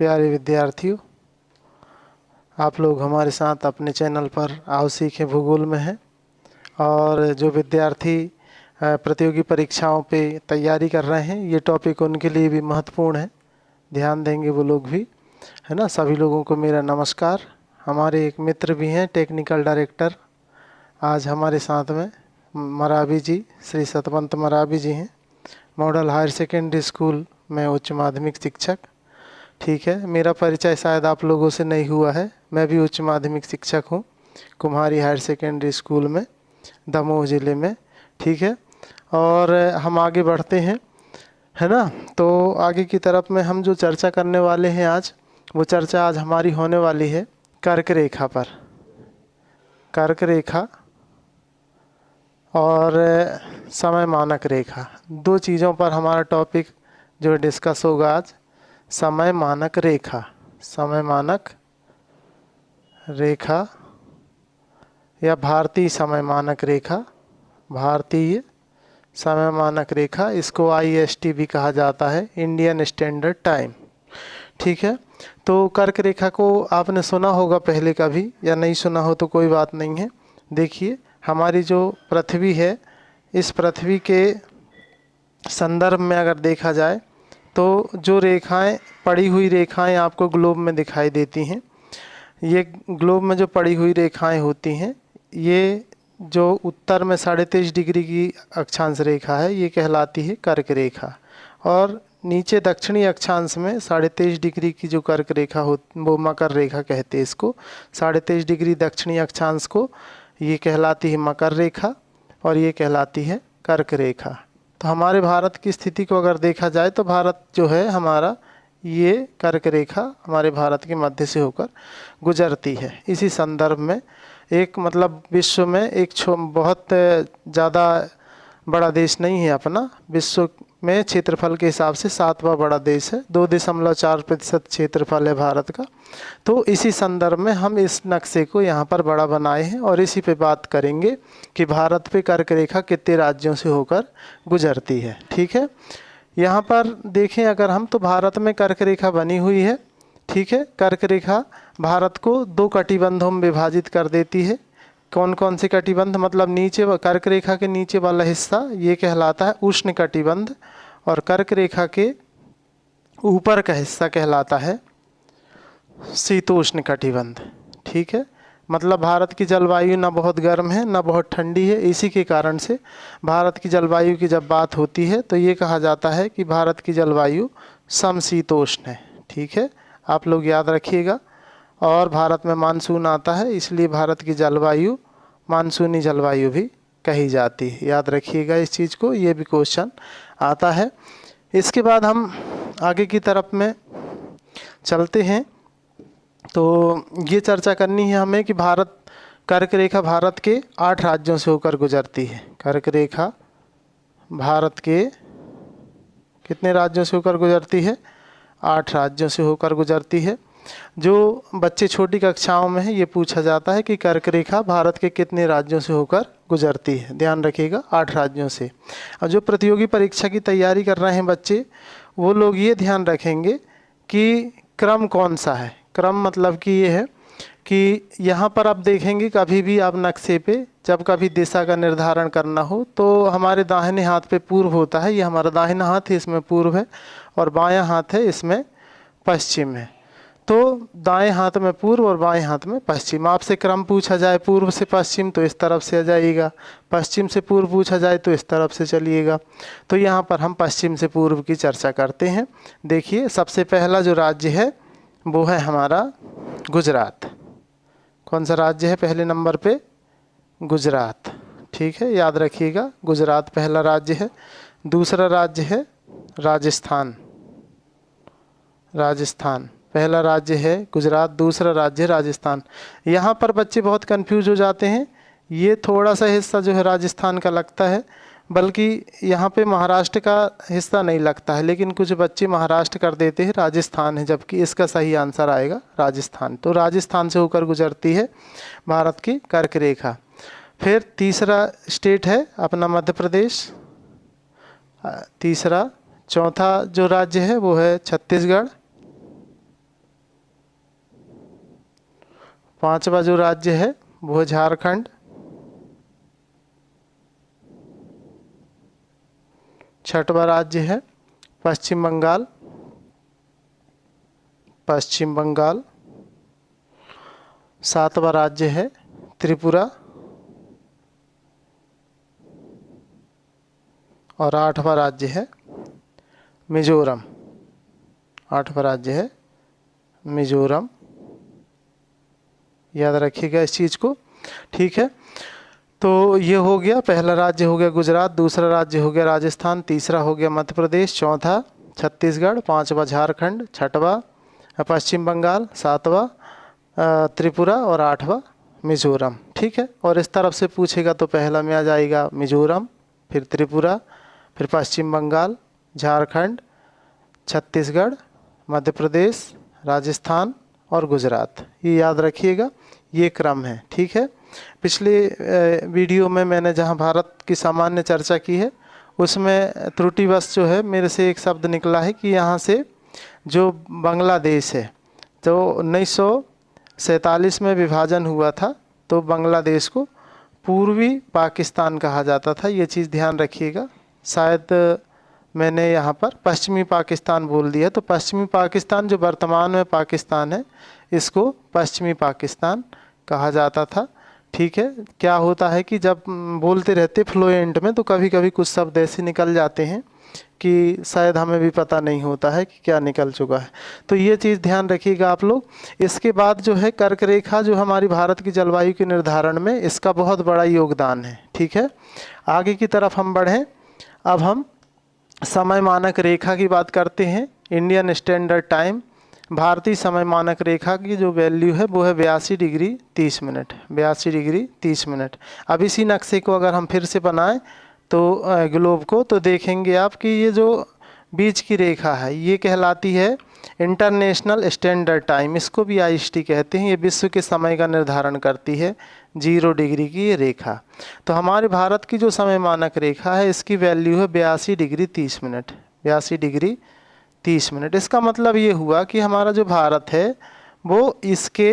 प्यारे विद्यार्थियों, आप लोग हमारे साथ अपने चैनल पर आओ सीखें भूगोल में हैं। और जो विद्यार्थी प्रतियोगी परीक्षाओं पे तैयारी कर रहे हैं, ये टॉपिक उनके लिए भी महत्वपूर्ण है, ध्यान देंगे वो लोग भी, है ना। सभी लोगों को मेरा नमस्कार। हमारे एक मित्र भी हैं, टेक्निकल डायरेक्टर, आज हमारे साथ में मरावी जी, श्री सतवंत मरावी जी हैं, मॉडल हायर सेकेंडरी स्कूल में उच्च माध्यमिक शिक्षक। ठीक है, मेरा परिचय शायद आप लोगों से नहीं हुआ है, मैं भी उच्च माध्यमिक शिक्षक हूँ कुम्हारी हायर सेकेंडरी स्कूल में, दमोह ज़िले में। ठीक है, और हम आगे बढ़ते हैं, है ना। तो आगे की तरफ में हम जो चर्चा करने वाले हैं आज, वो चर्चा आज हमारी होने वाली है कर्क रेखा पर। कर्क रेखा और समय मानक रेखा, दो चीज़ों पर हमारा टॉपिक जो डिस्कस होगा आज। समय मानक रेखा, समय मानक रेखा या भारतीय समय मानक रेखा, भारतीय समय मानक रेखा, इसको IST भी कहा जाता है, इंडियन स्टैंडर्ड टाइम। ठीक है, तो कर्क रेखा को आपने सुना होगा पहले कभी, या नहीं सुना हो तो कोई बात नहीं है। देखिए, हमारी जो पृथ्वी है, इस पृथ्वी के संदर्भ में अगर देखा जाए तो जो रेखाएं, पड़ी हुई रेखाएं आपको ग्लोब में दिखाई देती हैं, ये ग्लोब में जो पड़ी हुई रेखाएं होती हैं, ये जो उत्तर में 23.5 डिग्री की अक्षांश रेखा है, ये कहलाती है कर्क रेखा। और नीचे दक्षिणी अक्षांश में 23.5 डिग्री की जो कर्क रेखा हो, वो मकर रेखा कहते हैं इसको। 23.5 डिग्री दक्षिणी अक्षांश को ये कहलाती है मकर रेखा, और ये कहलाती है कर्क रेखा। तो हमारे भारत की स्थिति को अगर देखा जाए तो भारत जो है हमारा, ये कर्क रेखा हमारे भारत के मध्य से होकर गुजरती है। इसी संदर्भ में एक मतलब विश्व में एक बहुत ज़्यादा बड़ा देश नहीं है अपना, विश्व में क्षेत्रफल के हिसाब से 7वां बड़ा देश है, 2.4% क्षेत्रफल है भारत का। तो इसी संदर्भ में हम इस नक्शे को यहाँ पर बड़ा बनाए हैं और इसी पे बात करेंगे कि भारत पे कर्क रेखा कितने राज्यों से होकर गुजरती है। ठीक है, यहाँ पर देखें अगर हम, तो भारत में कर्क रेखा बनी हुई है। ठीक है, कर्क रेखा भारत को 2 कटिबंधों में विभाजित कर देती है। कौन कौन से कटिबंध, मतलब नीचे कर्क रेखा के नीचे वाला हिस्सा ये कहलाता है उष्ण कटिबंध, और कर्क रेखा के ऊपर का हिस्सा कहलाता है शीतोष्ण कटिबंध। ठीक है, मतलब भारत की जलवायु ना बहुत गर्म है ना बहुत ठंडी है। इसी के कारण से भारत की जलवायु की जब बात होती है तो ये कहा जाता है कि भारत की जलवायु समशीतोष्ण है। ठीक है, आप लोग याद रखिएगा। और भारत में मानसून आता है, इसलिए भारत की जलवायु मानसूनी जलवायु भी कही जाती है। याद रखिएगा इस चीज़ को, ये भी क्वेश्चन आता है। इसके बाद हम आगे की तरफ में चलते हैं। तो ये चर्चा करनी है हमें कि भारत, कर्क रेखा भारत के 8 राज्यों से होकर गुजरती है। कर्क रेखा भारत के कितने राज्यों से होकर गुजरती है? 8 राज्यों से होकर गुजरती है। जो बच्चे छोटी कक्षाओं में है, ये पूछा जाता है कि कर्क रेखा भारत के कितने राज्यों से होकर गुजरती है। ध्यान रखिएगा, 8 राज्यों से। और जो प्रतियोगी परीक्षा की तैयारी कर रहे हैं बच्चे, वो लोग ये ध्यान रखेंगे कि क्रम कौन सा है। क्रम मतलब कि ये है कि यहाँ पर आप देखेंगे, कभी भी आप नक्शे पे जब कभी दिशा का निर्धारण करना हो तो हमारे दाहिने हाथ पे पूर्व होता है, ये हमारा दाहिना हाथ है, इसमें पूर्व है, और बायां हाथ है, इसमें पश्चिम है। तो दाएं हाथ में पूर्व और बाएं हाथ में पश्चिम। आपसे क्रम पूछा जाए पूर्व से पश्चिम तो इस तरफ से आ जाइएगा, पश्चिम से पूर्व पूछा जाए तो इस तरफ से चलिएगा। तो यहाँ पर हम पश्चिम से पूर्व की चर्चा करते हैं। देखिए, सबसे पहला जो राज्य है वो है हमारा गुजरात। कौन सा राज्य है पहले नंबर पे? गुजरात। ठीक है, याद रखिएगा, गुजरात पहला राज्य है। दूसरा राज्य है राजस्थान। राजस्थान पहला राज्य है गुजरात, दूसरा राज्य है राजस्थान। यहाँ पर बच्चे बहुत कंफ्यूज हो जाते हैं, ये थोड़ा सा हिस्सा जो है राजस्थान का लगता है, बल्कि यहाँ पे महाराष्ट्र का हिस्सा नहीं लगता है, लेकिन कुछ बच्चे महाराष्ट्र कर देते हैं, राजस्थान है, जबकि इसका सही आंसर आएगा राजस्थान। तो राजस्थान से होकर गुजरती है भारत की कर्क रेखा। फिर तीसरा स्टेट है अपना मध्य प्रदेश। तीसरा, चौथा जो राज्य है वो है छत्तीसगढ़। पांचवा जो राज्य है वो है झारखंड। छठवां राज्य है पश्चिम बंगाल, पश्चिम बंगाल। सातवां राज्य है त्रिपुरा और आठवां राज्य है मिजोरम। आठवां राज्य है मिजोरम। याद रखिएगा इस चीज़ को, ठीक है। तो ये हो गया, पहला राज्य हो गया गुजरात, दूसरा राज्य हो गया राजस्थान, तीसरा हो गया मध्य प्रदेश, चौथा छत्तीसगढ़, पांचवा झारखंड, छठवा पश्चिम बंगाल, सातवां त्रिपुरा और आठवां मिजोरम, ठीक है। और इस तरफ से पूछेगा तो पहला में आ जाएगा मिजोरम, फिर त्रिपुरा, फिर पश्चिम बंगाल, झारखंड, छत्तीसगढ़, मध्य प्रदेश, राजस्थान और गुजरात। ये याद रखिएगा, ये क्रम है, ठीक है। पिछले वीडियो में मैंने जहां भारत की सामान्य चर्चा की है उसमें त्रुटिवश जो है मेरे से एक शब्द निकला है कि यहाँ से जो बांग्लादेश है, तो 1947 में विभाजन हुआ था तो बांग्लादेश को पूर्वी पाकिस्तान कहा जाता था। ये चीज़ ध्यान रखिएगा। शायद मैंने यहाँ पर पश्चिमी पाकिस्तान बोल दिया, तो पश्चिमी पाकिस्तान जो वर्तमान में पाकिस्तान है इसको पश्चिमी पाकिस्तान कहा जाता था, ठीक है। क्या होता है कि जब बोलते रहते फ्लुएंट में तो कभी कभी कुछ शब्द ऐसे निकल जाते हैं कि शायद हमें भी पता नहीं होता है कि क्या निकल चुका है, तो ये चीज़ ध्यान रखिएगा आप लोग। इसके बाद जो है कर्क रेखा जो हमारी भारत की जलवायु के निर्धारण में इसका बहुत बड़ा योगदान है, ठीक है। आगे की तरफ हम बढ़ें। अब हम समय मानक रेखा की बात करते हैं। इंडियन स्टैंडर्ड टाइम, भारतीय समय मानक रेखा की जो वैल्यू है वो है 82 डिग्री 30 मिनट, 82 डिग्री 30 मिनट। अब इसी नक्शे को अगर हम फिर से बनाएं तो ग्लोब को, तो देखेंगे आप कि ये जो बीच की रेखा है ये कहलाती है इंटरनेशनल स्टैंडर्ड टाइम, इसको भी IST कहते हैं। ये विश्व के समय का निर्धारण करती है, 0 डिग्री की ये रेखा। तो हमारे भारत की जो समय मानक रेखा है इसकी वैल्यू है 82 डिग्री 30 मिनट, 82 डिग्री 30 मिनट। इसका मतलब ये हुआ कि हमारा जो भारत है वो इसके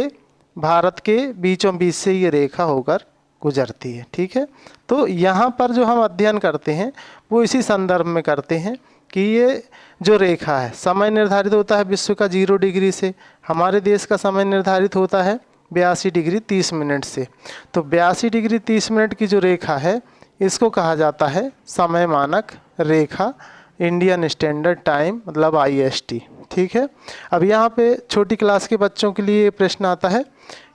भारत के बीचों बीच से ये रेखा होकर गुजरती है, ठीक है। तो यहाँ पर जो हम अध्ययन करते हैं वो इसी संदर्भ में करते हैं कि ये जो रेखा है, समय निर्धारित होता है विश्व का 0 डिग्री से, हमारे देश का समय निर्धारित होता है 82 डिग्री 30 मिनट से। तो 82 डिग्री 30 मिनट की जो रेखा है इसको कहा जाता है समय मानक रेखा, इंडियन स्टैंडर्ड टाइम मतलब IST, ठीक है। अब यहाँ पे छोटी क्लास के बच्चों के लिए प्रश्न आता है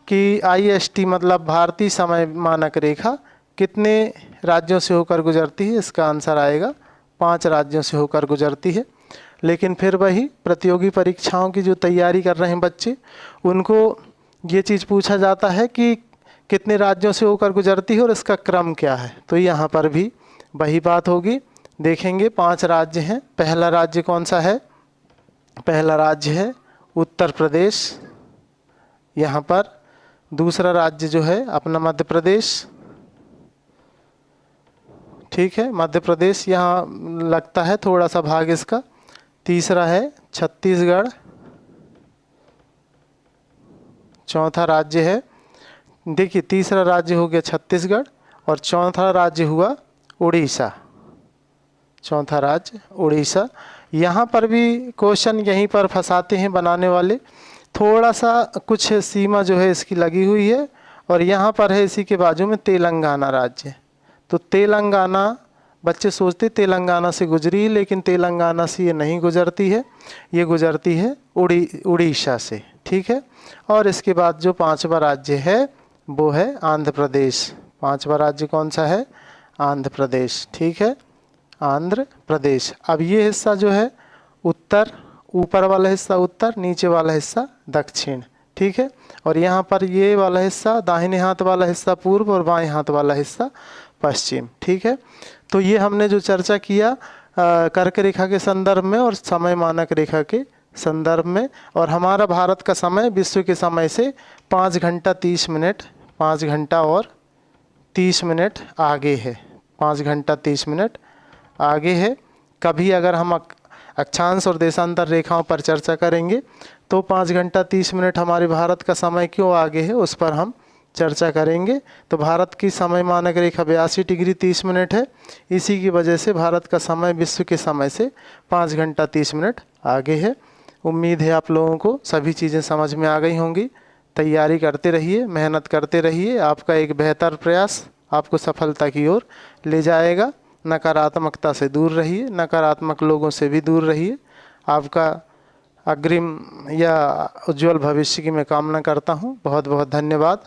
कि IST मतलब भारतीय समय मानक रेखा कितने राज्यों से होकर गुजरती है। इसका आंसर आएगा 5 राज्यों से होकर गुजरती है। लेकिन फिर वही प्रतियोगी परीक्षाओं की जो तैयारी कर रहे हैं बच्चे, उनको ये चीज़ पूछा जाता है कि कितने राज्यों से होकर गुजरती है और इसका क्रम क्या है, तो यहाँ पर भी वही बात होगी। देखेंगे 5 राज्य हैं। पहला राज्य कौन सा है? पहला राज्य है उत्तर प्रदेश, यहाँ पर। दूसरा राज्य जो है अपना मध्य प्रदेश, ठीक है, मध्य प्रदेश यहाँ लगता है थोड़ा सा भाग इसका। तीसरा है छत्तीसगढ़, चौथा राज्य है, देखिए तीसरा राज्य हो गया छत्तीसगढ़ और चौथा राज्य हुआ उड़ीसा, चौथा राज्य उड़ीसा। यहाँ पर भी क्वेश्चन यहीं पर फंसाते हैं बनाने वाले, थोड़ा सा कुछ सीमा जो है इसकी लगी हुई है और यहाँ पर है इसी के बाजू में तेलंगाना राज्य। तो तेलंगाना, बच्चे सोचते तेलंगाना से गुजरी, लेकिन तेलंगाना से ये नहीं गुजरती है, ये गुजरती है उड़ीसा से, ठीक है। और इसके बाद जो 5वां राज्य है वो है आंध्र प्रदेश। 5वां राज्य कौन सा है? आंध्र प्रदेश, ठीक है, आंध्र प्रदेश। अब ये हिस्सा जो है उत्तर, ऊपर वाला हिस्सा उत्तर, नीचे वाला हिस्सा दक्षिण, ठीक है। और यहाँ पर ये वाला हिस्सा, दाहिने हाथ वाला हिस्सा पूर्व और बाएं हाथ वाला हिस्सा पश्चिम, ठीक है। तो ये हमने जो चर्चा किया कर्क रेखा के संदर्भ में और समय मानक रेखा के संदर्भ में, और हमारा भारत का समय विश्व के समय से 5 घंटा 30 मिनट, 5 घंटा और 30 मिनट आगे है, 5 घंटा 30 मिनट आगे है। कभी अगर हम अक्षांश और देशांतर रेखाओं पर चर्चा करेंगे तो 5 घंटा 30 मिनट हमारे भारत का समय क्यों आगे है उस पर हम चर्चा करेंगे। तो भारत की समय मानक रेखा 82 डिग्री 30 मिनट है। इसी की वजह से भारत का समय विश्व के समय से 5 घंटा 30 मिनट आगे है। उम्मीद है आप लोगों को सभी चीज़ें समझ में आ गई होंगी। तैयारी करते रहिए, मेहनत करते रहिए। आपका एक बेहतर प्रयास आपको सफलता की ओर ले जाएगा। नकारात्मकता से दूर रहिए, नकारात्मक लोगों से भी दूर रहिए। आपका अग्रिम या उज्जवल भविष्य की मैं कामना करता हूँ। बहुत बहुत धन्यवाद।